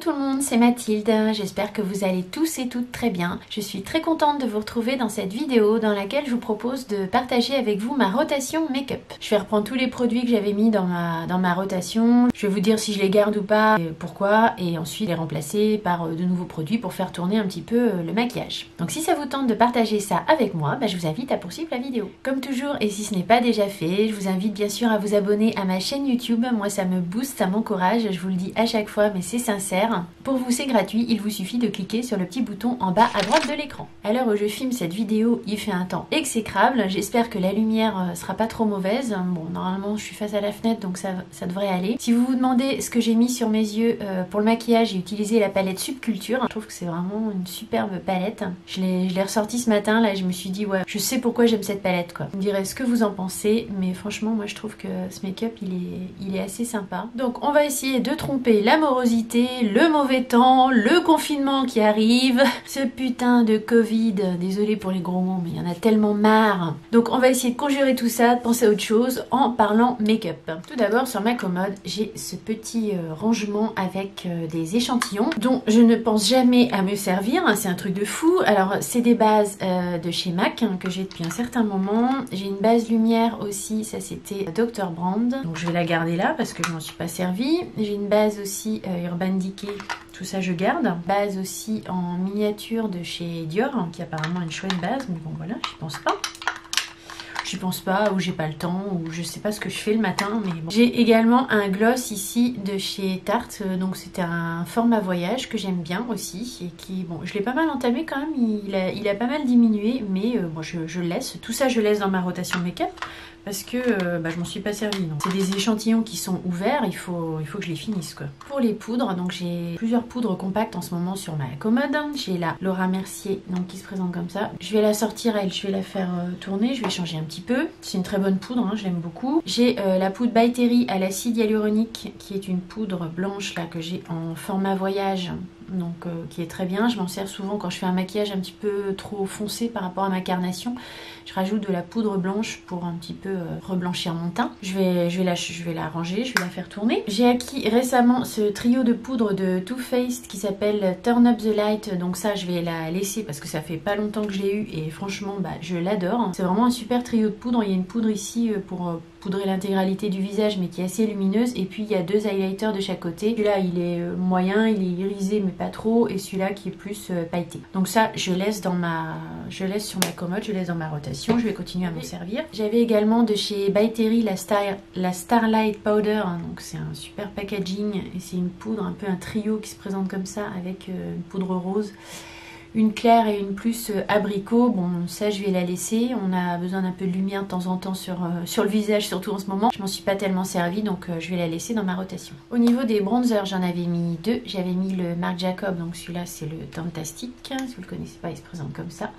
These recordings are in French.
tout le monde, c'est Mathilde, j'espère que vous allez tous et toutes très bien. Je suis très contente de vous retrouver dans cette vidéo dans laquelle je vous propose de partager avec vous ma rotation make-up. Je vais reprendre tous les produits que j'avais mis dans ma rotation, je vais vous dire si je les garde ou pas, et pourquoi, et ensuite les remplacer par de nouveaux produits pour faire tourner un petit peu le maquillage. Donc si ça vous tente de partager ça avec moi, je vous invite à poursuivre la vidéo. Comme toujours, et si ce n'est pas déjà fait, je vous invite bien sûr à vous abonner à ma chaîne YouTube, moi ça me booste, ça m'encourage, je vous le dis à chaque fois mais c'est sincère. Pour vous c'est gratuit, il vous suffit de cliquer sur le petit bouton en bas à droite de l'écran. À l'heure où je filme cette vidéo, il fait un temps exécrable, j'espère que la lumière sera pas trop mauvaise. Bon, normalement je suis face à la fenêtre donc ça devrait aller. Si vous vous demandez ce que j'ai mis sur mes yeux pour le maquillage, j'ai utilisé la palette Subculture. Je trouve que c'est vraiment une superbe palette. Je l'ai ressortie ce matin là et je me suis dit ouais, je sais pourquoi j'aime cette palette quoi. Vous me direz ce que vous en pensez, mais franchement moi je trouve que ce make-up il est assez sympa. Donc on va essayer de tromper l'amorosité, le mauvais temps, le confinement qui arrive, ce putain de Covid, désolé pour les gros mots mais il y en a tellement marre. Donc on va essayer de conjurer tout ça, de penser à autre chose en parlant make-up. Tout d'abord sur ma commode, j'ai ce petit rangement avec des échantillons dont je ne pense jamais à me servir, c'est un truc de fou. Alors c'est des bases de chez MAC que j'ai depuis un certain moment. J'ai une base lumière aussi, ça c'était Dr. Brand, donc je vais la garder là parce que je m'en suis pas servi. J'ai une base aussi Urban Decay, tout ça je garde. Base aussi en miniature de chez Dior, qui est apparemment une chouette base, mais bon voilà, j'y pense pas. J'y pense pas, ou j'ai pas le temps, ou je sais pas ce que je fais le matin, mais bon. J'ai également un gloss ici de chez Tarte, donc c'était un format voyage que j'aime bien aussi, et qui, bon, je l'ai pas mal entamé quand même, il a pas mal diminué, mais bon, je laisse, tout ça je laisse dans ma rotation make-up, parce que je m'en suis pas servi. C'est des échantillons qui sont ouverts, il faut que je les finisse quoi. Pour les poudres, donc j'ai plusieurs poudres compactes en ce moment sur ma commode. J'ai la Laura Mercier donc qui se présente comme ça. Je vais la sortir elle, je vais la faire tourner, je vais changer un petit peu. C'est une très bonne poudre, je l'aime beaucoup. J'ai la poudre By Terry à l'acide hyaluronique qui est une poudre blanche là que j'ai en format voyage. Donc qui est très bien, je m'en sers souvent quand je fais un maquillage un petit peu trop foncé par rapport à ma carnation. Je rajoute de la poudre blanche pour un petit peu reblanchir mon teint. Je vais la ranger, je vais la faire tourner. J'ai acquis récemment ce trio de poudre de Too Faced qui s'appelle Turn Up the Light. Donc ça je vais la laisser parce que ça fait pas longtemps que je l'ai eu et franchement je l'adore. C'est vraiment un super trio de poudre. Il y a une poudre ici pour poudrer l'intégralité du visage mais qui est assez lumineuse, et puis il y a deux highlighters de chaque côté. Celui-là il est moyen, il est irisé mais pas trop, et celui-là qui est plus pailleté. Donc ça je laisse sur ma commode, je laisse dans ma rotation, je vais continuer à m'en servir. J'avais également de chez By Terry la Starlight Powder, donc c'est un super packaging et c'est une poudre, un peu un trio qui se présente comme ça avec une poudre rose, une claire et une plus abricot. Bon ça je vais la laisser, on a besoin d'un peu de lumière de temps en temps sur le visage, surtout en ce moment. Je m'en suis pas tellement servie donc je vais la laisser dans ma rotation. Au niveau des bronzers j'en avais mis deux, j'avais mis le Marc Jacob, donc celui-là c'est le Fantastic, si vous le connaissez pas il se présente comme ça.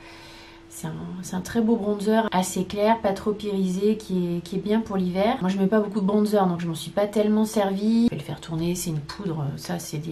C'est un très beau bronzer, assez clair, pas trop irisé, qui est bien pour l'hiver. Moi je mets pas beaucoup de bronzer donc je m'en suis pas tellement servie. Je vais le faire tourner, c'est une poudre, ça c'est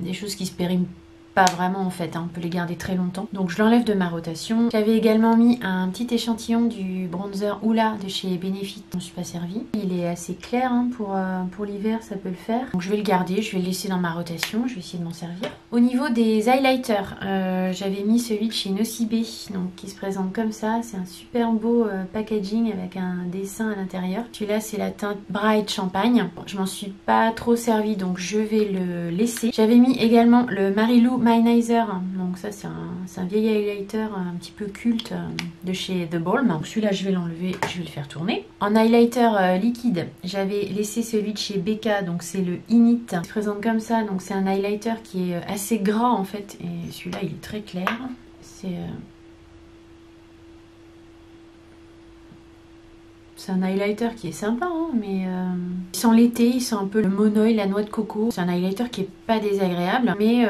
des choses qui se périment pas vraiment en fait, on peut les garder très longtemps. Donc je l'enlève de ma rotation. J'avais également mis un petit échantillon du bronzer Oula de chez Benefit, je ne suis pas servi. Il est assez clair pour l'hiver, ça peut le faire. Donc je vais le garder, je vais le laisser dans ma rotation, je vais essayer de m'en servir. Au niveau des highlighters, j'avais mis celui de chez Nocibé, donc qui se présente comme ça. C'est un super beau packaging avec un dessin à l'intérieur. Celui-là c'est la teinte Bright Champagne. Bon, je m'en suis pas trop servi donc je vais le laisser. J'avais mis également le Marilou Mynizer, donc ça c'est un vieil highlighter un petit peu culte de chez The Balm. Donc celui-là je vais l'enlever, je vais le faire tourner. En highlighter liquide, j'avais laissé celui de chez Becca, donc c'est le Init. Il se présente comme ça, donc c'est un highlighter qui est assez gras en fait, et celui-là il est très clair. C'est un highlighter qui est sympa, mais il sent l'été, il sent un peu le monoï, la noix de coco. C'est un highlighter qui est pas désagréable, mais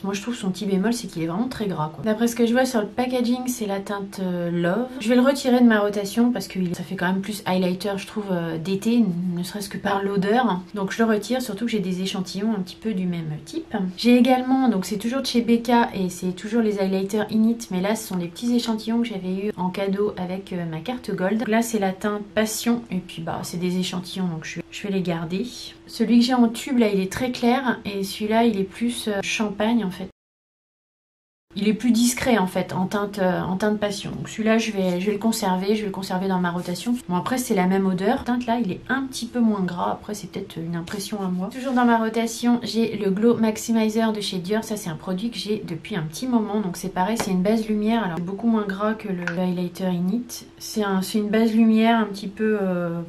moi je trouve son petit bémol c'est qu'il est vraiment très gras quoi. D'après ce que je vois sur le packaging c'est la teinte Love. Je vais le retirer de ma rotation parce que ça fait quand même plus highlighter je trouve d'été, ne serait-ce que par l'odeur. Donc je le retire, surtout que j'ai des échantillons un petit peu du même type. J'ai également, donc c'est toujours de chez Becca et c'est toujours les highlighters Init, mais là ce sont des petits échantillons que j'avais eu en cadeau avec ma carte Gold. Donc là c'est la teinte Passion et puis c'est des échantillons donc je vais les garder. Celui que j'ai en tube là il est très clair et celui celui-là il est plus champagne en fait. Il est plus discret en fait, en teinte passion. Donc celui-là, je vais le conserver dans ma rotation. Bon après c'est la même odeur. La teinte là, il est un petit peu moins gras. Après c'est peut-être une impression à moi. Toujours dans ma rotation, j'ai le Glow Maximizer de chez Dior. Ça c'est un produit que j'ai depuis un petit moment. Donc c'est pareil, c'est une base lumière. Alors c'est beaucoup moins gras que le highlighter Init. C'est une base lumière un petit peu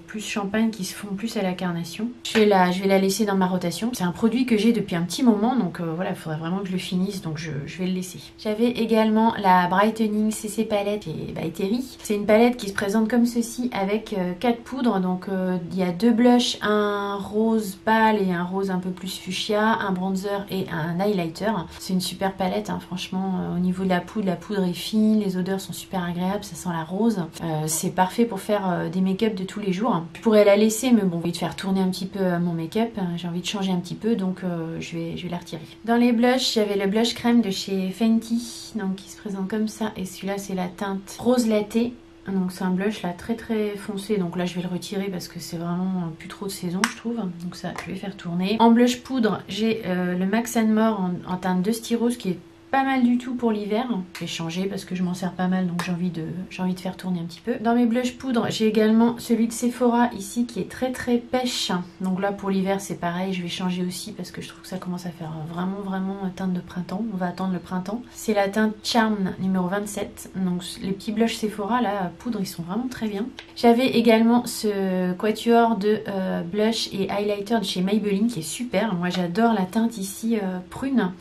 plus champagne qui se fond plus à la carnation. Je vais la laisser dans ma rotation. C'est un produit que j'ai depuis un petit moment. Donc voilà, il faudrait vraiment que je le finisse. Donc je vais le laisser. J'avais également la Brightening CC palette et by Terry. C'est une palette qui se présente comme ceci avec 4 poudres. Donc il y a 2 blushs, un rose pâle et un rose un peu plus fuchsia, un bronzer et un highlighter. C'est une super palette, hein, franchement. Au niveau de la poudre est fine, les odeurs sont super agréables, ça sent la rose. C'est parfait pour faire des make-up de tous les jours. Je pourrais la laisser, mais bon, j'ai envie de faire tourner un petit peu mon make-up. J'ai envie de changer un petit peu, donc je vais la retirer. Dans les blushs, j'avais le blush crème de chez Fenty. Donc qui se présente comme ça, et celui-là c'est la teinte rose latte. Donc c'est un blush là très très foncé, donc là je vais le retirer parce que c'est vraiment plus trop de saison je trouve. Donc ça je vais faire tourner. En blush poudre j'ai le Max More en teinte de Styrose qui est pas mal du tout pour l'hiver. Je vais changer parce que je m'en sers pas mal, donc j'ai envie de faire tourner un petit peu. Dans mes blush poudre, j'ai également celui de Sephora ici qui est très très pêche. Donc là pour l'hiver c'est pareil, je vais changer aussi parce que je trouve que ça commence à faire vraiment teinte de printemps. On va attendre le printemps. C'est la teinte Charm numéro 27. Donc les petits blushs Sephora là, poudre, ils sont vraiment très bien. J'avais également ce quatuor de blush et highlighter de chez Maybelline qui est super. Moi j'adore la teinte ici prune.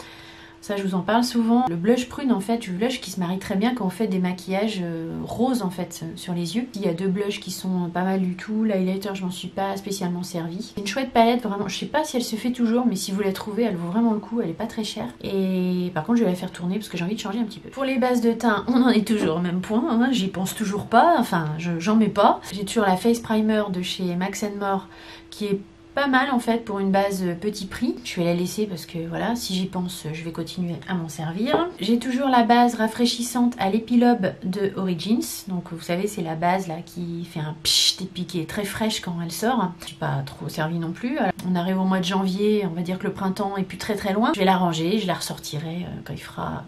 Ça je vous en parle souvent. Le blush prune en fait, le blush qui se marie très bien quand on fait des maquillages roses en fait sur les yeux. Il y a 2 blushs qui sont pas mal du tout. L'highlighter je m'en suis pas spécialement servi. C'est une chouette palette vraiment, je sais pas si elle se fait toujours mais si vous la trouvez elle vaut vraiment le coup, elle est pas très chère. Et par contre je vais la faire tourner parce que j'ai envie de changer un petit peu. Pour les bases de teint, on en est toujours au même point, hein. J'y pense toujours pas, enfin j'en mets pas. J'ai toujours la Face Primer de chez Max More qui est pas mal en fait pour une base petit prix. Je vais la laisser parce que voilà, si j'y pense, je vais continuer à m'en servir. J'ai toujours la base rafraîchissante à l'épilobe de Origins. Donc vous savez, c'est la base là qui fait un pchit et puis qui est très fraîche quand elle sort. Je suis pas trop servie non plus. Alors, on arrive au mois de janvier, on va dire que le printemps est plus très loin. Je vais la ranger, je la ressortirai quand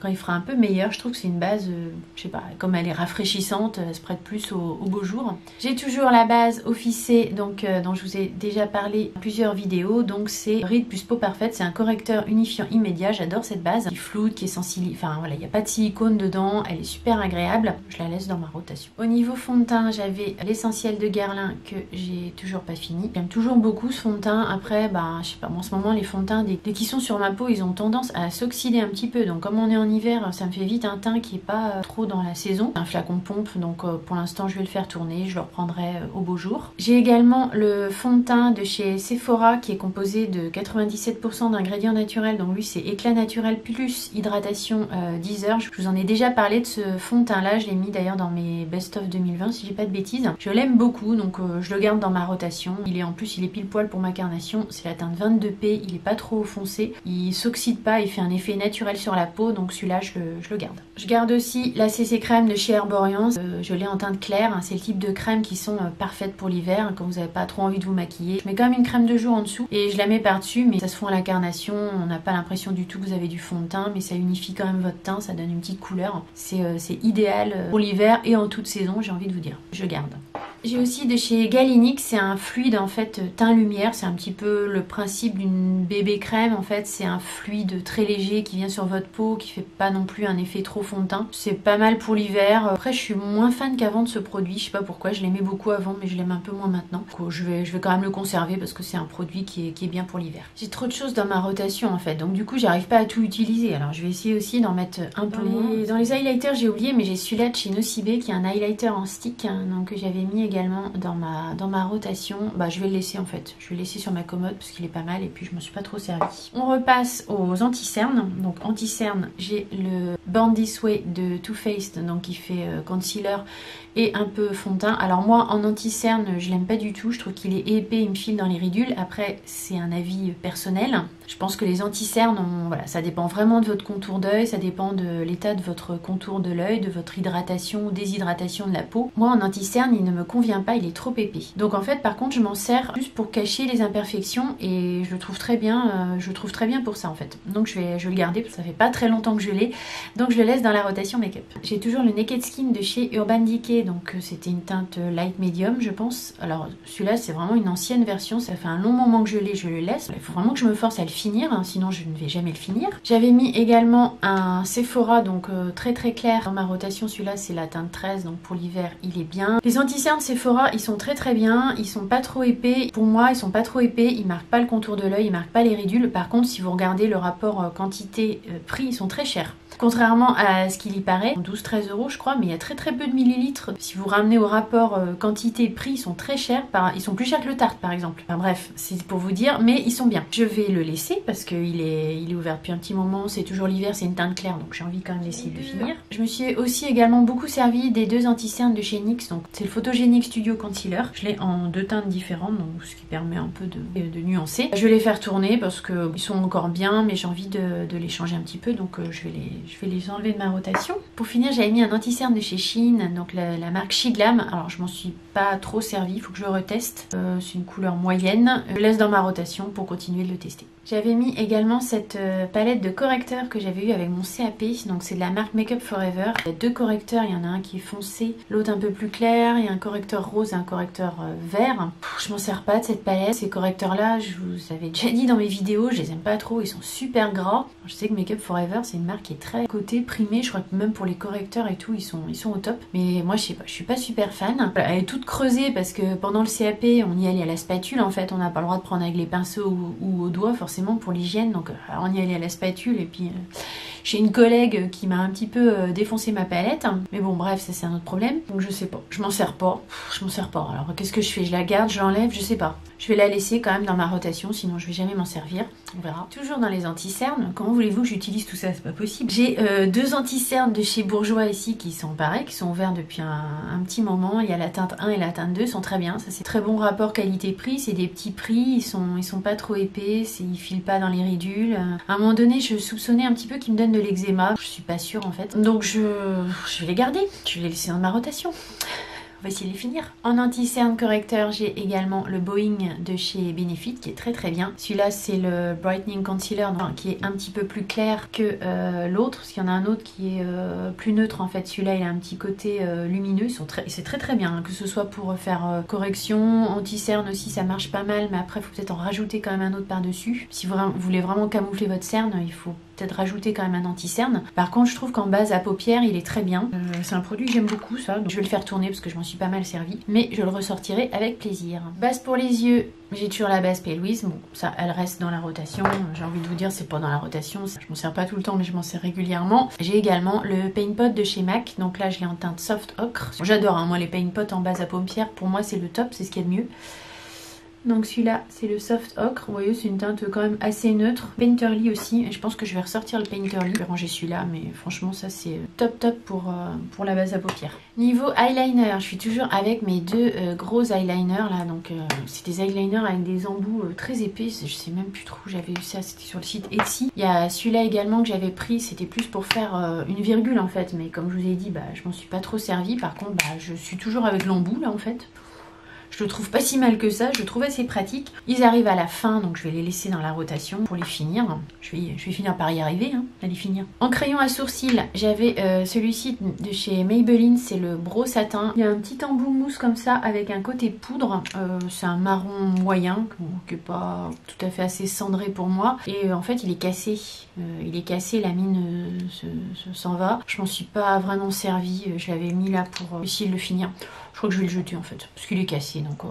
il fera un peu meilleur. Je trouve que c'est une base, je sais pas, comme elle est rafraîchissante, elle se prête plus au beau jour. J'ai toujours la base Office donc dont je vous ai déjà parlé plusieurs vidéos, donc c'est Ride plus Peau Parfaite, c'est un correcteur unifiant immédiat, j'adore cette base, qui floute, qui est sans silicone, enfin voilà, il n'y a pas de silicone dedans, elle est super agréable, je la laisse dans ma rotation. Au niveau fond de teint, j'avais l'essentiel de Guerlain que j'ai toujours pas fini, j'aime toujours beaucoup ce fond de teint. Après bah je sais pas, en ce moment les fonds de teint dès qu'ils sont sur ma peau, ils ont tendance à s'oxyder un petit peu, donc comme on est en hiver, ça me fait vite un teint qui est pas trop dans la saison, un flacon pompe, donc pour l'instant je vais le faire tourner, je le reprendrai au beau jour. J'ai également le fond de teint de chez Sephora qui est composé de 97% d'ingrédients naturels, donc lui c'est éclat naturel plus hydratation 10 heures. Je vous en ai déjà parlé de ce fond de teint là, je l'ai mis d'ailleurs dans mes best of 2020 si j'ai pas de bêtises. Je l'aime beaucoup, donc je le garde dans ma rotation. Il est pile poil pour ma carnation, c'est la teinte 22P, il est pas trop foncé, il s'oxyde pas, il fait un effet naturel sur la peau, donc celui-là je le garde. Je garde aussi la CC crème de chez Herborians, je l'ai en teinte claire, hein, c'est le type de crème qui sont parfaites pour l'hiver, hein, quand vous n'avez pas trop envie de vous maquiller. Je mets quand même une crème de jour en dessous et je la mets par dessus, mais ça se fond à la carnation, on n'a pas l'impression du tout que vous avez du fond de teint, mais ça unifie quand même votre teint, ça donne une petite couleur. C'est idéal pour l'hiver et en toute saison, j'ai envie de vous dire. Je garde. J'ai aussi de chez Galénic, c'est un fluide en fait teint lumière, c'est un petit peu le principe d'une bébé crème en fait, c'est un fluide très léger qui vient sur votre peau, qui fait pas non plus un effet trop fond de teint. C'est pas mal pour l'hiver. Après je suis moins fan qu'avant de ce produit, je sais pas pourquoi, je l'aimais beaucoup avant mais je l'aime un peu moins maintenant. Donc, je vais quand même le conserver parce que c'est un produit qui est bien pour l'hiver. J'ai trop de choses dans ma rotation en fait, donc du coup j'arrive pas à tout utiliser, alors je vais essayer aussi d'en mettre un peu moins. Dans les highlighters j'ai oublié, mais j'ai celui-là de chez Nocibé qui est un highlighter en stick, hein, donc que j'avais mis également dans ma rotation. Bah je vais le laisser en fait, je vais le laisser sur ma commode parce qu'il est pas mal et puis je m'en suis pas trop servi. On repasse aux anti-cernes. Donc anti-cernes, j'ai le Born This Way de Too Faced, donc qui fait concealer et un peu fond de teint. Alors moi en anti-cerne je l'aime pas du tout, je trouve qu'il est épais, il me file dans les ridules. Après c'est un avis personnel, je pense que les anti-cernes, voilà, ça dépend vraiment de votre contour d'œil, ça dépend de l'état de votre contour de l'œil, de votre hydratation ou déshydratation de la peau. Moi en anti-cerne il ne me convient convient pas, il est trop épais. Donc en fait par contre je m'en sers juste pour cacher les imperfections et je le trouve très bien, pour ça en fait. Donc je vais le garder parce que ça fait pas très longtemps que je l'ai, donc je le laisse dans la rotation make-up. J'ai toujours le Naked Skin de chez Urban Decay, donc c'était une teinte light medium je pense. Alors celui-là c'est vraiment une ancienne version, ça fait un long moment que je l'ai, je le laisse. Il faut vraiment que je me force à le finir, hein, sinon je ne vais jamais le finir. J'avais mis également un Sephora, donc très très clair dans ma rotation. Celui-là c'est la teinte 13, donc pour l'hiver il est bien. Les anti-cernes Sephora ils sont très très bien, ils sont pas trop épais. Pour moi ils sont pas trop épais, ils marquent pas le contour de l'œil, ils marquent pas les ridules. Par contre si vous regardez le rapport quantité-prix, ils sont très chers. Contrairement à ce qu'il y paraît, 12-13 € je crois, mais il y a très très peu de millilitres. Si vous ramenez au rapport quantité-prix, ils sont très chers, ils sont plus chers que le Tarte par exemple. Enfin bref, c'est pour vous dire, mais ils sont bien. Je vais le laisser parce qu'il est ouvert depuis un petit moment, c'est toujours l'hiver, c'est une teinte claire, donc j'ai envie quand même d'essayer de le finir. Je me suis aussi également beaucoup servi des deux anti-cernes de chez NYX, donc c'est le Photogenic Studio Concealer. Je l'ai en deux teintes différentes, donc ce qui permet un peu de nuancer. Je vais les faire tourner parce qu'ils sont encore bien, mais j'ai envie de les changer un petit peu, donc je vais les enlever de ma rotation. Pour finir, j'avais mis un anti-cerne de chez Shein, donc la marque Shiglam. Alors je m'en suis pas trop servi, il faut que je le reteste. C'est une couleur moyenne. Je le laisse dans ma rotation pour continuer de le tester. J'avais mis également cette palette de correcteurs que j'avais eu avec mon CAP, donc c'est de la marque Make Up Forever. Il y a deux correcteurs, il y en a un qui est foncé, l'autre un peu plus clair, il y a un correcteur rose et un correcteur vert. Je m'en sers pas de cette palette, ces correcteurs là, je vous avais déjà dit dans mes vidéos, je les aime pas trop, ils sont super gras. Je sais que Make Up Forever c'est une marque qui est très cotée, primée, je crois que même pour les correcteurs et tout, ils sont au top. Mais moi je sais pas, je suis pas super fan. Elle est toute creusée parce que pendant le CAP, on y allait à la spatule en fait, on n'a pas le droit de prendre avec les pinceaux ou au doigt forcément pour l'hygiène, donc on y allait à la spatule et puis j'ai une collègue qui m'a un petit peu défoncé ma palette, mais bon bref ça c'est un autre problème, donc je sais pas, je m'en sers pas, alors qu'est-ce que je fais, je la garde, je l'enlève, je sais pas, je vais la laisser quand même dans ma rotation, sinon je vais jamais m'en servir, on verra. Toujours dans les anti-cernes, comment voulez-vous que j'utilise tout ça, c'est pas possible. J'ai deux anti-cernes de chez Bourjois ici qui sont pareils, qui sont ouverts depuis un petit moment, il y a la teinte 1 et la teinte 2, sont très bien, ça c'est très bon rapport qualité-prix, c'est des petits prix, ils sont pas trop épais, ils filent pas dans les ridules. À un moment donné je soupçonnais un petit peu qu'ils me donnent de l'eczéma, je suis pas sûre en fait, donc je vais les garder, je vais les laisser dans ma rotation. On va essayer de les finir. En anti-cerne correcteur, j'ai également le Boeing de chez Benefit qui est très très bien. Celui-là c'est le Brightening Concealer qui est un petit peu plus clair que l'autre, parce qu'il y en a un autre qui est plus neutre en fait. Celui-là il a un petit côté lumineux, c'est très très bien, hein, que ce soit pour faire correction, anti-cerne aussi ça marche pas mal, mais après il faut peut-être en rajouter quand même un autre par-dessus. Si vous voulez vraiment camoufler votre cerne, il faut peut-être rajouter quand même un anti-cerne. Par contre je trouve qu'en base à paupières il est très bien, c'est un produit que j'aime beaucoup ça, donc je vais le faire tourner parce que je m'en suis pas mal servi, mais je le ressortirai avec plaisir. Base pour les yeux, j'ai toujours la base P. Louise, bon ça elle reste dans la rotation, j'ai envie de vous dire c'est pas dans la rotation, je m'en sers pas tout le temps mais je m'en sers régulièrement. J'ai également le Paint Pot de chez MAC, donc là je l'ai en teinte soft ocre. J'adore hein, moi les Paint Pot en base à paupières, pour moi c'est le top, c'est ce qu'il y a de mieux. Donc celui-là c'est le soft ocre, vous voyez c'est une teinte quand même assez neutre. Painterly aussi, et je pense que je vais ressortir le Painterly. Je vais ranger celui-là, mais franchement ça c'est top pour la base à paupières. Niveau eyeliner, je suis toujours avec mes deux gros eyeliners là, donc c'est des eyeliners avec des embouts très épais, je sais même plus trop où j'avais eu ça, c'était sur le site Etsy. Il y a celui-là également que j'avais pris, c'était plus pour faire une virgule en fait, mais comme je vous ai dit, je m'en suis pas trop servi. Par contre je suis toujours avec l'embout là en fait. Je le trouve pas si mal que ça, je le trouve assez pratique. Ils arrivent à la fin, donc je vais les laisser dans la rotation pour les finir. Je vais finir par y arriver, hein, à les finir. En crayon à sourcils, j'avais celui-ci de chez Maybelline, c'est le Bro Satin. Il y a un petit embout mousse comme ça avec un côté poudre. C'est un marron moyen, qui n'est pas tout à fait assez cendré pour moi. Et en fait, il est cassé. La mine s'en va. Je m'en suis pas vraiment servi, je l'avais mis là pour essayer de le finir. Je crois que je vais le jeter en fait, parce qu'il est cassé, donc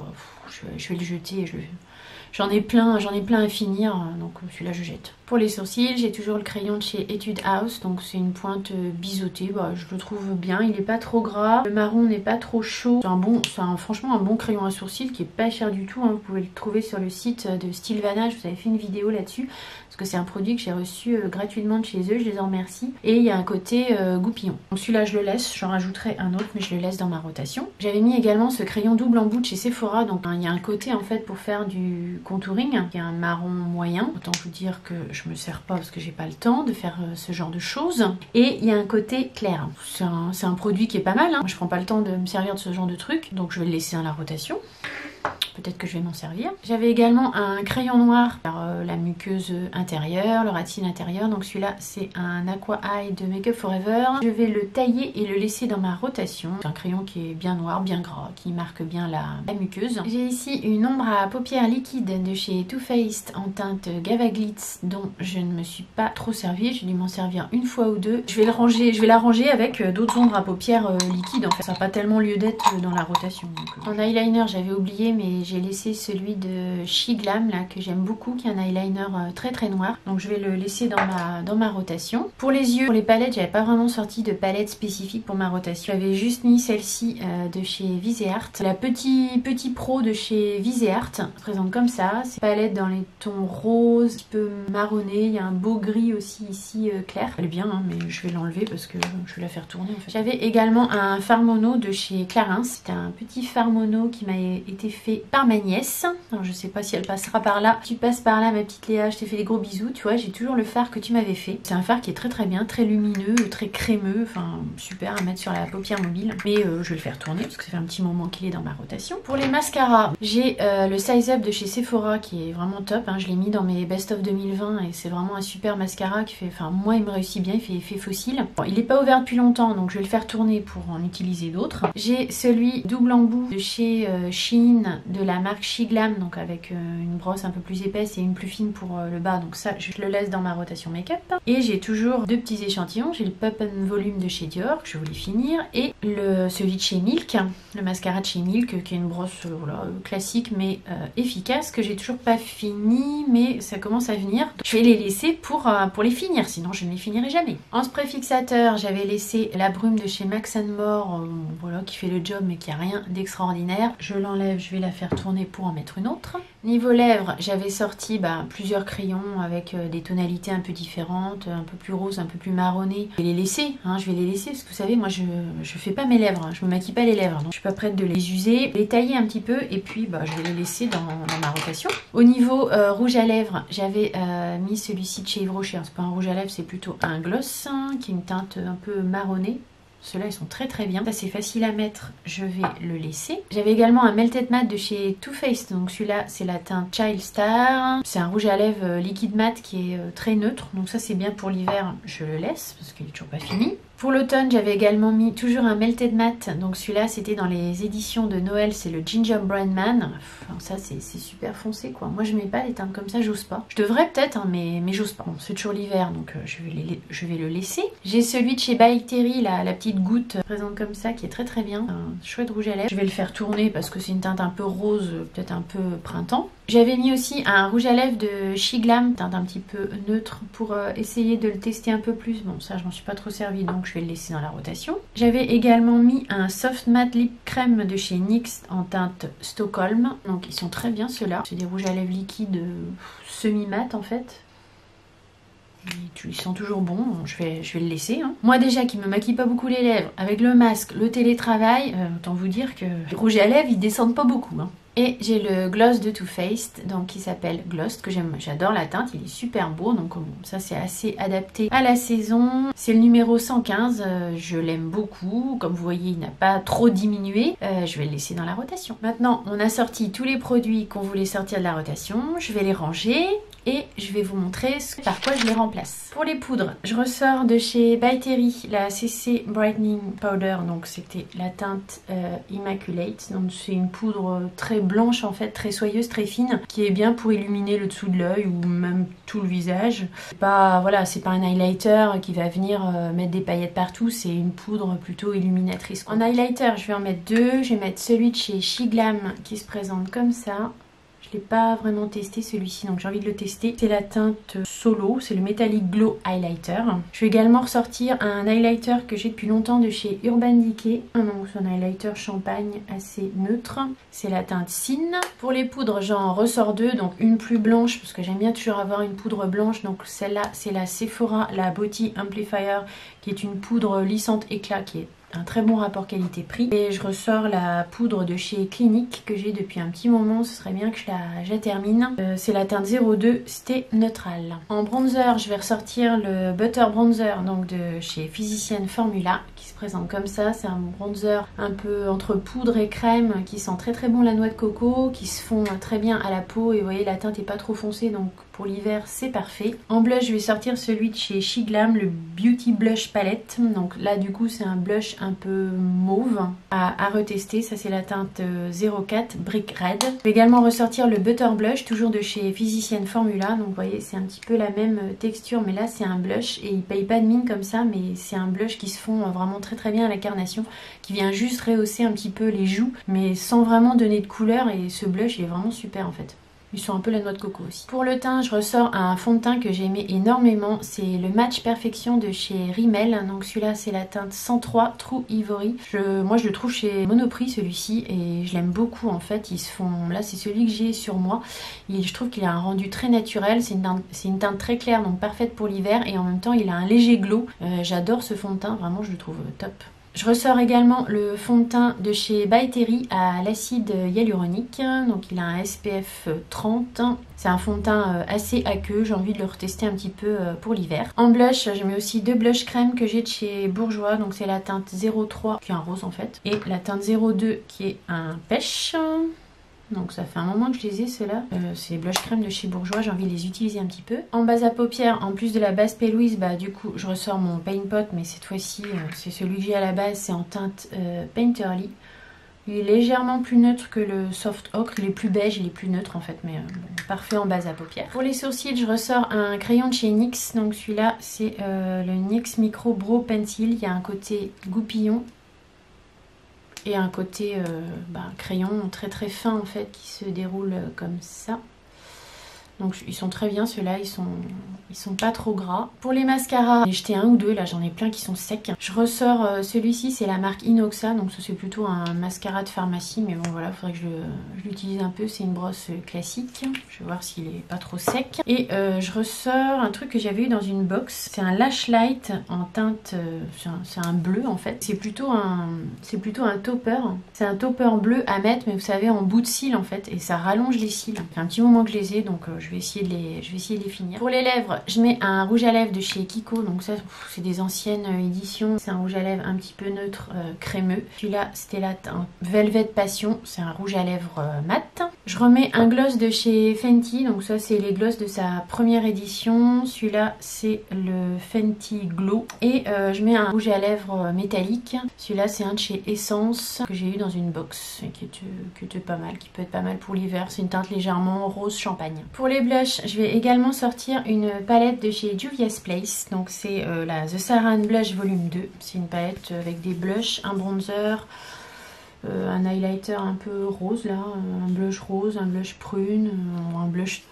je vais le jeter et j'en ai plein à finir, donc celui-là je jette. Pour les sourcils, j'ai toujours le crayon de chez Etude House, donc c'est une pointe biseautée, je le trouve bien, il n'est pas trop gras, le marron n'est pas trop chaud, c'est franchement un bon crayon à sourcils qui est pas cher du tout, hein. Vous pouvez le trouver sur le site de Stilvana, je vous avais fait une vidéo là-dessus, parce que c'est un produit que j'ai reçu gratuitement de chez eux, je les en remercie, et il y a un côté goupillon. Donc celui-là je le laisse, j'en rajouterai un autre, mais je le laisse dans ma rotation. J'avais mis également ce crayon double embout de chez Sephora, donc il y a un côté en fait pour faire du contouring, qui est un marron moyen. Autant vous dire que je me sers pas parce que j'ai pas le temps de faire ce genre de choses. Et il y a un côté clair. C'est un produit qui est pas mal, hein. Moi, je prends pas le temps de me servir de ce genre de truc, donc je vais le laisser dans la rotation. Peut-être que je vais m'en servir. J'avais également un crayon noir pour la muqueuse intérieure, le ras-de-cils intérieur. Donc celui-là, c'est un Aqua Eye de Make Up Forever. Je vais le tailler et le laisser dans ma rotation. C'est un crayon qui est bien noir, bien gras, qui marque bien la muqueuse. J'ai ici une ombre à paupières liquide de chez Too Faced en teinte Gava Glitz, dont je ne me suis pas trop servie. J'ai dû m'en servir une fois ou deux. Je vais la ranger avec d'autres ombres à paupières liquides. En fait, ça n'a pas tellement lieu d'être dans la rotation. Donc, en eyeliner, j'avais oublié, mais j'ai laissé celui de She Glam là que j'aime beaucoup, qui est un eyeliner très très noir, donc je vais le laisser dans ma rotation. Pour les yeux, pour les palettes, j'avais pas vraiment sorti de palette spécifique pour ma rotation. J'avais juste mis celle-ci de chez Viseart, la petit pro de chez Viseart, se présente comme ça. C'est une palette dans les tons roses, un petit peu marronné, il y a un beau gris aussi ici clair. Elle est bien, hein, mais je vais l'enlever parce que je vais la faire tourner en fait. J'avais également un fard mono de chez Clarins, c'était un petit fard mono qui m'a été fait par ma nièce. Alors, je sais pas si elle passera par là. Tu passes par là, ma petite Léa, je t'ai fait des gros bisous. Tu vois, j'ai toujours le fard que tu m'avais fait. C'est un fard qui est très très bien, très lumineux, très crémeux, enfin super à mettre sur la paupière mobile. Mais je vais le faire tourner parce que ça fait un petit moment qu'il est dans ma rotation. Pour les mascaras, j'ai le Size Up de chez Sephora qui est vraiment top, hein. Je l'ai mis dans mes Best of 2020 et c'est vraiment un super mascara qui fait, enfin moi il me réussit bien, il fait effet fossile. Bon, il n'est pas ouvert depuis longtemps, donc je vais le faire tourner pour en utiliser d'autres. J'ai celui double embout de chez Shein de la marque She Glam, donc avec une brosse un peu plus épaisse et une plus fine pour le bas, donc ça je le laisse dans ma rotation make-up. Et j'ai toujours deux petits échantillons, j'ai le Pop and Volume de chez Dior que je voulais finir et celui de chez Milk, le mascara de chez Milk qui est une brosse voilà, classique mais efficace, que j'ai toujours pas fini mais ça commence à venir. Je vais les laisser pour les finir, sinon je ne les finirai jamais. En spray fixateur, j'avais laissé la brume de chez Max More, voilà, qui fait le job mais qui a rien d'extraordinaire. Je l'enlève, je vais la faire tourner pour en mettre une autre. Niveau lèvres, j'avais sorti plusieurs crayons avec des tonalités un peu différentes, un peu plus rose, un peu plus marronné. Je vais les laisser, hein, je vais les laisser parce que vous savez, moi je fais pas mes lèvres, hein, je me maquille pas les lèvres, donc je suis pas prête de les user. Les tailler un petit peu et puis je vais les laisser dans ma rotation. Au niveau rouge à lèvres, j'avais mis celui-ci de chez Yves Rocher. C'est pas un rouge à lèvres, c'est plutôt un gloss hein, qui est une teinte un peu marronnée. Ceux-là, ils sont très très bien. Ça, c'est facile à mettre. Je vais le laisser. J'avais également un Melted Matte de chez Too Faced. Donc celui-là, c'est la teinte Child Star. C'est un rouge à lèvres liquide mat qui est très neutre. Donc ça, c'est bien pour l'hiver. Je le laisse parce qu'il est toujours pas fini. Pour l'automne, j'avais également mis toujours un Melted Matte. Donc celui-là, c'était dans les éditions de Noël. C'est le Gingerbread Man. Enfin, ça, c'est super foncé, quoi. Moi, je mets pas des teintes comme ça. J'ose pas. Je devrais peut-être, hein, mais j'ose pas. Bon, c'est toujours l'hiver, donc je vais le laisser. J'ai celui de chez By Terry, la petite goutte présente comme ça, qui est très très bien. Un chouette rouge à lèvres. Je vais le faire tourner parce que c'est une teinte un peu rose, peut-être un peu printemps. J'avais mis aussi un rouge à lèvres de She Glam, teinte un petit peu neutre, pour essayer de le tester un peu plus. Bon, ça, je m'en suis pas trop servi, donc je vais le laisser dans la rotation. J'avais également mis un Soft Matte Lip Crème de chez NYX en teinte Stockholm. Donc, ils sont très bien ceux-là. C'est des rouges à lèvres liquides semi-mat en fait. Ils sont toujours bons, je vais le laisser. Hein. Moi déjà qui me maquille pas beaucoup les lèvres, avec le masque, le télétravail, autant vous dire que les rouges à lèvres ils descendent pas beaucoup. Hein. Et j'ai le gloss de Too Faced, donc qui s'appelle Gloss, que j'adore la teinte, il est super beau, donc bon, ça c'est assez adapté à la saison. C'est le numéro 115, je l'aime beaucoup, comme vous voyez il n'a pas trop diminué, je vais le laisser dans la rotation. Maintenant on a sorti tous les produits qu'on voulait sortir de la rotation, je vais les ranger. Et je vais vous montrer par quoi je les remplace. Pour les poudres, je ressors de chez By Terry la CC Brightening Powder. Donc c'était la teinte Immaculate. Donc c'est une poudre très blanche en fait, très soyeuse, très fine, qui est bien pour illuminer le dessous de l'œil ou même tout le visage. Voilà, c'est pas un highlighter qui va venir mettre des paillettes partout. C'est une poudre plutôt illuminatrice. En highlighter, je vais en mettre deux. Je vais mettre celui de chez She Glam qui se présente comme ça. Je l'ai pas vraiment testé celui-ci, donc j'ai envie de le tester. C'est la teinte Solo, c'est le Metallic Glow Highlighter. Je vais également ressortir un highlighter que j'ai depuis longtemps de chez Urban Decay. Donc c'est un highlighter champagne assez neutre. C'est la teinte Sin. Pour les poudres, j'en ressors deux, donc une plus blanche, parce que j'aime bien toujours avoir une poudre blanche. Donc celle-là, c'est la Sephora, la Body Amplifier, qui est une poudre lissante éclat, qui est un très bon rapport qualité-prix. Et je ressors la poudre de chez Clinique que j'ai depuis un petit moment. Ce serait bien que je la termine. C'est la teinte 02 Stay Neutral. En bronzer, je vais ressortir le Butter Bronzer donc de chez Physicienne Formula qui se présente comme ça. C'est un bronzer un peu entre poudre et crème qui sent très très bon la noix de coco, qui se fond très bien à la peau et vous voyez la teinte est pas trop foncée donc pour l'hiver c'est parfait. En blush je vais sortir celui de chez She Glam, le Beauty Blush Palette. Donc là du coup c'est un blush un peu mauve à retester. Ça c'est la teinte 04 Brick Red. Je vais également ressortir le Butter Blush toujours de chez Physicienne Formula. Donc vous voyez c'est un petit peu la même texture mais là c'est un blush et il paye pas de mine comme ça, mais c'est un blush qui se fond vraiment très très bien à la carnation, qui vient juste rehausser un petit peu les joues mais sans vraiment donner de couleur, et ce blush il est vraiment super en fait. Ils sont un peu la noix de coco aussi. Pour le teint, je ressors un fond de teint que j'aimais énormément. C'est le Match Perfection de chez Rimmel. Donc celui-là, c'est la teinte 103 True Ivory. Moi, je le trouve chez Monoprix celui-ci et je l'aime beaucoup en fait. Ils se font... Là, c'est celui que j'ai sur moi. Et je trouve qu'il a un rendu très naturel. C'est une teinte très claire, donc parfaite pour l'hiver. Et en même temps, il a un léger glow. J'adore ce fond de teint. Vraiment, je le trouve top. Je ressors également le fond de teint de chez By Terry à l'acide hyaluronique. Donc il a un SPF 30. C'est un fond de teint assez aqueux. J'ai envie de le retester un petit peu pour l'hiver. En blush, je mets aussi deux blush crème que j'ai de chez Bourjois. Donc c'est la teinte 03 qui est un rose en fait. Et la teinte 02 qui est un pêche. Donc ça fait un moment que je les ai ceux-là. C'est les blush crème de chez Bourjois, j'ai envie de les utiliser un petit peu. En base à paupières, en plus de la base P. Louise, bah du coup je ressors mon Paint Pot, mais cette fois-ci c'est celui que j'ai à la base, c'est en teinte Painterly. Il est légèrement plus neutre que le Soft Ochre, il est plus beige, il est plus neutre en fait, mais bon, parfait en base à paupières. Pour les sourcils, je ressors un crayon de chez NYX, donc celui-là c'est le NYX Micro Brow Pencil. Il y a un côté goupillon et un côté crayon très très fin en fait qui se déroule comme ça. Donc ils sont très bien ceux-là, ils sont pas trop gras. Pour les mascaras, j'ai jeté un ou deux, là j'en ai plein qui sont secs. Je ressors celui-ci, c'est la marque Inoxa, donc ça c'est plutôt un mascara de pharmacie, mais bon voilà, il faudrait que je l'utilise un peu, c'est une brosse classique. Je vais voir s'il est pas trop sec. Et je ressors un truc que j'avais eu dans une box, c'est un Lash Light en teinte, c'est un bleu en fait. C'est plutôt un topper, c'est un topper bleu à mettre, mais vous savez en bout de cils en fait, et ça rallonge les cils. Ça fait un petit moment que je les ai, donc je vais essayer de les finir. Pour les lèvres, je mets un rouge à lèvres de chez Kiko. Donc ça, c'est des anciennes éditions. C'est un rouge à lèvres un petit peu neutre, crémeux. Celui-là, c'était la teinte Velvet Passion. C'est un rouge à lèvres mat. Je remets un gloss de chez Fenty. Donc ça, c'est les gloss de sa première édition. Celui-là, c'est le Fenty Glow. Et je mets un rouge à lèvres métallique. Celui-là, c'est un de chez Essence que j'ai eu dans une box. Et qui était pas mal, qui peut être pas mal pour l'hiver. C'est une teinte légèrement rose champagne. Pour les blushs, je vais également sortir une palette de chez Juvia's Place. Donc c'est la The Saran Blush Volume 2. C'est une palette avec des blushs, un bronzer, un highlighter un peu rose là, un blush rose, un blush prune, un blush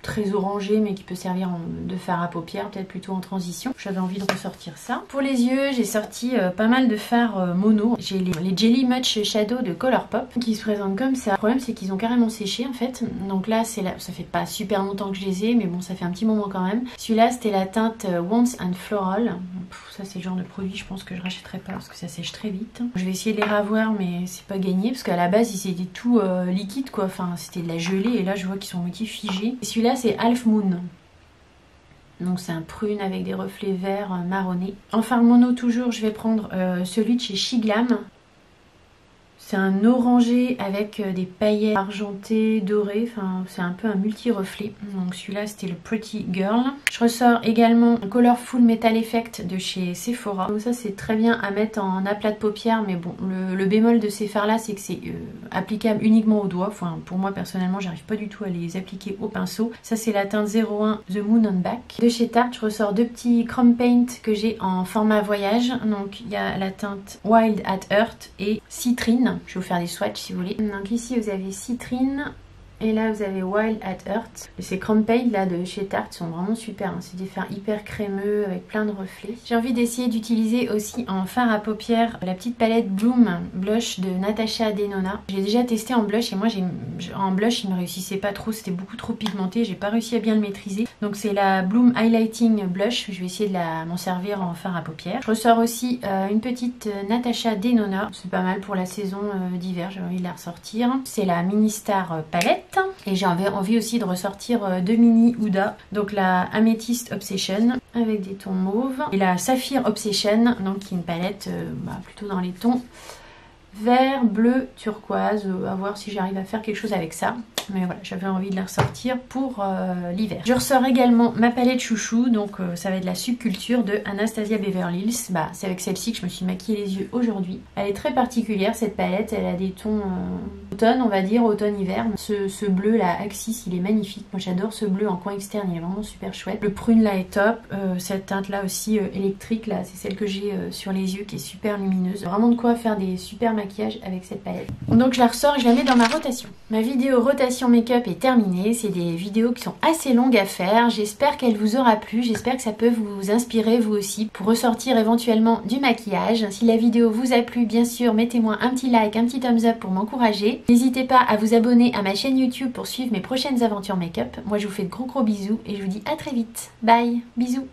très orangé mais qui peut servir de fard à paupières, peut-être plutôt en transition. J'avais envie de ressortir ça. Pour les yeux, j'ai sorti pas mal de fards mono. J'ai les Jelly Much Shadow de Colourpop qui se présentent comme ça. Le problème c'est qu'ils ont carrément séché en fait. Donc là, ça fait pas super longtemps que je les ai, mais bon, ça fait un petit moment quand même. Celui-là, c'était la teinte Once and Floral. Ça c'est le genre de produit, je pense que je rachèterai pas parce que ça sèche très vite. Je vais essayer de les ravoir, mais c'est pas gagné parce qu'à la base, ils étaient tout liquides quoi. Enfin, c'était de la gelée et là, je vois qu'ils sont moitié figés. Celui-là, c'est Half Moon. Donc c'est un prune avec des reflets verts marronnés. En fard mono toujours, je vais prendre celui de chez She Glam. C'est un orangé avec des paillettes argentées, dorées. Enfin, c'est un peu un multi-reflet. Donc celui-là, c'était le Pretty Girl. Je ressors également un Colorful Metal Effect de chez Sephora. Donc ça, c'est très bien à mettre en aplat de paupières. Mais bon, le bémol de ces fards-là, c'est que c'est applicable uniquement aux doigts. Enfin, pour moi, personnellement, j'arrive pas du tout à les appliquer au pinceau. Ça, c'est la teinte 01 The Moon on Back. De chez Tarte, je ressors deux petits Chrome Paint que j'ai en format voyage. Donc, il y a la teinte Wild at Earth et Citrine. Je vais vous faire des swatchs si vous voulez. Donc ici vous avez Citrine Et là vous avez Wild at Heart. Et ces Chrome Paint là de chez Tarte sont vraiment super, hein. C'est des fards hyper crémeux avec plein de reflets. J'ai envie d'essayer d'utiliser aussi en fard à paupières la petite palette Bloom Blush de Natasha Denona. J'ai déjà testé en blush et moi en blush il ne me réussissait pas trop, c'était beaucoup trop pigmenté, j'ai pas réussi à bien le maîtriser. Donc c'est la Bloom Highlighting Blush, je vais essayer de m'en servir en fard à paupières. Je ressors aussi une petite Natasha Denona, c'est pas mal pour la saison d'hiver, j'ai envie de la ressortir. C'est la Mini Star palette et j'ai envie aussi de ressortir deux mini Huda, donc la Amethyst Obsession avec des tons mauves et la Saphir Obsession, donc qui est une palette plutôt dans les tons vert, bleu, turquoise, à voir si j'arrive à faire quelque chose avec ça. Mais voilà, j'avais envie de la ressortir pour l'hiver. Je ressors également ma palette chouchou, donc ça va être la Subculture de Anastasia Beverly Hills. C'est avec celle-ci que je me suis maquillée les yeux aujourd'hui. Elle est très particulière cette palette, elle a des tons automne, on va dire, automne-hiver. Ce bleu là, Axis, il est magnifique. Moi j'adore ce bleu en coin externe, il est vraiment super chouette. Le prune là est top, cette teinte là aussi électrique là, c'est celle que j'ai sur les yeux qui est super lumineuse. Vraiment de quoi faire des super maquillages avec cette palette. Donc je la ressors et je la mets dans ma rotation. Ma vidéo rotation make-up est terminée. C'est des vidéos qui sont assez longues à faire. J'espère qu'elle vous aura plu. J'espère que ça peut vous inspirer vous aussi pour ressortir éventuellement du maquillage. Si la vidéo vous a plu, bien sûr, mettez-moi un petit like, un petit thumbs up pour m'encourager. N'hésitez pas à vous abonner à ma chaîne YouTube pour suivre mes prochaines aventures make-up. Moi je vous fais de gros bisous et je vous dis à très vite. Bye, bisous.